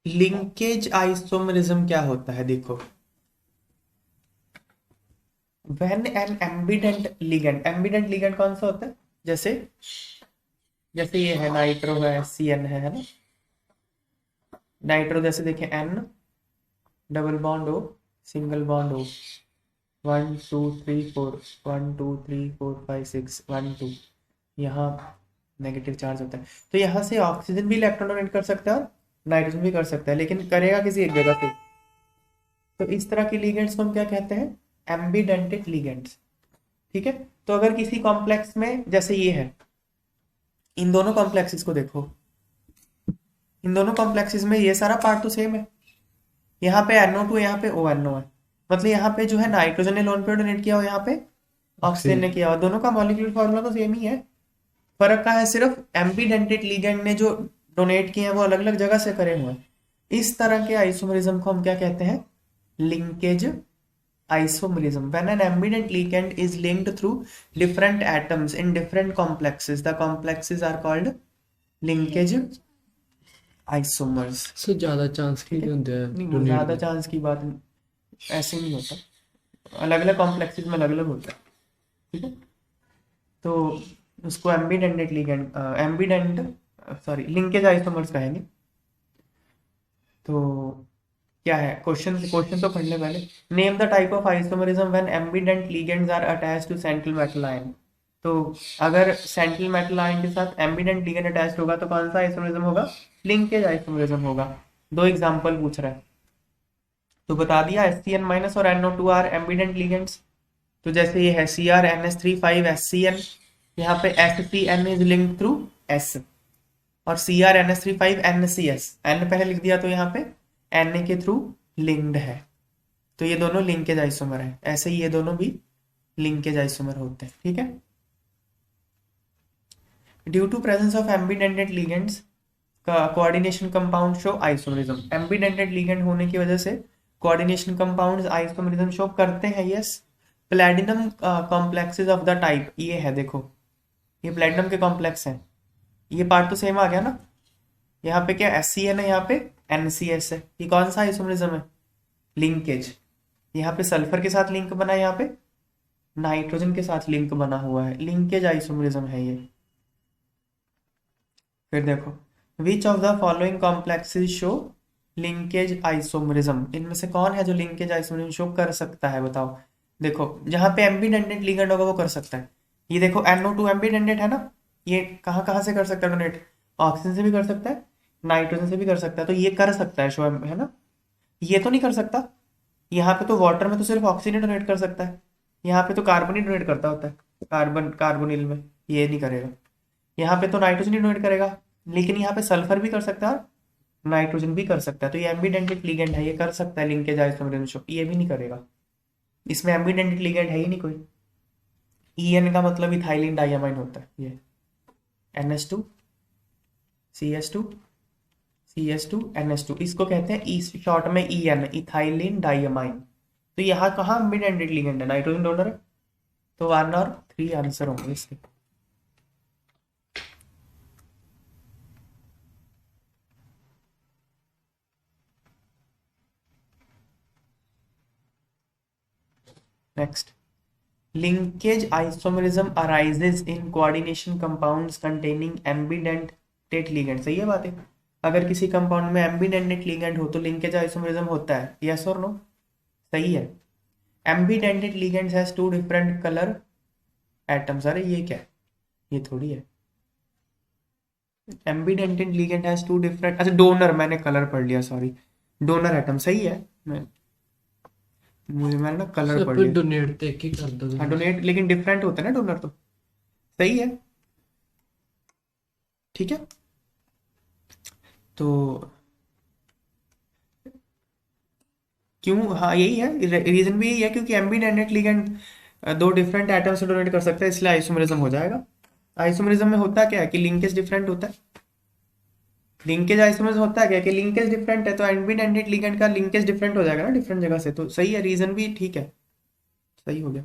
Linkage isomerism क्या होता है देखो, व्हेन एन एम्बिडेंट लिगेंड कौन सा होता है, जैसे जैसे ये है नाइट्रो है, CN है ना, नाइट्रो जैसे देखें N double bond O single bond O, 1 2 3 4 1 2 3 4 5 6 1 2, यहाँ नेगेटिव चार्ज होता है, तो यहाँ से ऑक्सीजन भी इलेक्ट्रॉन डोनेट कर सकता है और नाइट्रोजन भी कर सकता है, लेकिन करेगा किसी एक जगह से। तो इस तरह के लिगेंड्स को हम क्या कहते हैं, एम्बिडेंटेड लिगेंड्स। ठीक है, तो अगर किसी कॉम्प्लेक्स में जैसे ये है, इन दोनों कॉम्प्लेक्सेस को देखो, इन दोनों कॉम्प्लेक्सेस में ये सारा पार्ट तो सेम है, यहाँ पे NO2 यहाँ पे ONO है, मतलब यहाँ पे जो है नाइट्रोजन ने लोन पेयर डोनेट किया हो, यहाँ पे ऑक्सीजन ने किया हो, दोनों का मॉलिक्यूलर फॉर्मूला तो सेम ही है। फर्क का है सिर्फ एम्बिडेंटेड लिगेंड ने जो डोनेट किए हैं वो अलग अलग जगह से करे हुए हैं। इस तरह के आइसोमरिज्म को हम क्या कहते हैं, linkage isomerism. When an ambident ligand is linked through different atoms in different complexes, the complexes are called linkage isomers. सो ज्यादा चांस ठीक नहीं है, होते हैं नहीं डोनेट ज्यादा में। चांस की बात ऐसे नहीं होता, अलग अलग कॉम्प्लेक्सेस में अलग अलग होता है। ठीक है, तो उसको ambient ligand ambient sorry linkage isomers कहेंगे। तो क्या है क्वेश्चन, क्वेश्चन तो पढ़ ले पहले। Name the type of isomerism when ambident ligands are attached to central metal ion. तो अगर सेंट्रल मेटल आयन के साथ एम्बिडेंट लिगेंड अटैच्ड होगा तो कौन सा आइसोमरिज्म होगा, लिंकेज आइसोमरिज्म होगा। दो एग्जांपल पूछ रहा है, तो बता दिया HCN माइनस और NO2 आर एम्बिडेंट लिगेंड्स। तो जैसे ये है CrNH35HCN, यहाँ पे HCN is linked through S, और CrNH35NCS, N पहले लिख दिया तो यहाँ पे Na के थ्रू लिंक्ड है, तो ये दोनों लिंकेज आइसोमर है। ऐसे ही ये दोनों भी लिंकेज आइसोमर होते हैं। ठीक है, due to presence of ambidentate ligands का coordination compound show isomerism. Ambidentate ligand होने की वजह से कोऑर्डिनेशन कंपाउंड्स आइसोमरिज्म शो करते हैं। Yes, platinum complexes of the type, ये है देखो, ये प्लैटिनम के कॉम्प्लेक्स हैं, ये पार्ट तो सेम आ गया ना, यहाँ पे क्या SCN है, यहाँ पे NCS है, ये कौन सा आइसोमरिज्म है, लिंकेज। यहाँ पे सल्फर के साथ लिंक बना है, यहाँ पे नाइट्रोजन के साथ लिंक बना हुआ है, लिंकेज आइसोमरिज्म है ये। फिर देखो, which of the following complexes show linkage isomerism, इनमें से कौन है जो लिंकेज आइसोमरिज्म शो कर सकता है, बताओ। देखो जहां पे एम्बिडेंटेड लिगेंड होगा वो कर सकता है, ये देखो NO2 एम्बिडेंटेड है ना, ये कहाँ कहाँ से कर सकता है डोनेट, ऑक्सीजन से भी कर सकता है, नाइट्रोजन से भी कर सकता है, तो ये कर सकता है शो, है ना। ये तो नहीं कर सकता, यहाँ पे तो वाटर में तो सिर्फ ऑक्सीजन डोनेट कर सकता है, यहाँ पे तो कार्बन ही डोनेट करता होता है, कार्बन कार्बोनिल में, ये नहीं करेगा। यहाँ पे तो नाइट्रोजन ही डोनेट करेगा, लेकिन यहाँ पे सल्फर भी कर सकता है और नाइट्रोजन भी कर सकता है, तो ये एम्बिडेंटेड लिगेंड है, ये कर सकता है लिंकेज आइसोमरिज्म शो, ये भी नहीं करेगा, इसमें एम्बिडेंटेड लिगेंड है ही नहीं कोई। EN का मतलब इथाइलिन डाइमाइन होता है, ये NH2 CH2 CH2 NH2, इसको कहते हैं शॉर्ट में EN, इथाइलिन डाइमाइन। तो यहाँ कहाँ एम्बिडेंटेड लिगेंड है, नाइट्रोजन डोनर है, तो 1 और 3 आंसर होंगे इसके। Next, linkage isomerism arises in coordination compounds containing ambidentate ligand। सही है बात है, अगर किसी कंपाउंड में एम्बिडेंटेड लिगेंड हो तो लिंकेज आइसोमरिज्म होता है, यस और नो, सही है। Ambidentate ligands has two different colour atoms, अरे ये क्या है, ये थोड़ी है, ambidentate ligand has two different, अच्छा डोनर, मैंने कलर पढ़ लिया, सॉरी, डोनर एटम सही है, मैंने ना कलर सब पढ़ पे लिया। डोनेट देख के कर दो हाँ तुम। डोनेट, लेकिन डिफरेंट होता है ना डोनर, तो सही है। ठीक है, तो क्यों, हाँ यही है रीजन, भी यही है क्योंकि एम्बिडेंटेड लिगेंड दो डिफरेंट एटम से डोनेट कर सकता है, इसलिए आइसोमरिज्म हो जाएगा। आइसोमरिज्म में होता क्या है कि लिंकेज डिफरेंट होता है, लिंकेज आइसोमरिज्म होता है क्या कि लिंकेज डिफरेंट है, तो एम्बिडेंटेड लिगेंड का लिंकेज डिफरेंट हो जाएगा ना डिफरेंट जगह से, तो सही है, रीजन भी ठीक है, सही हो गया।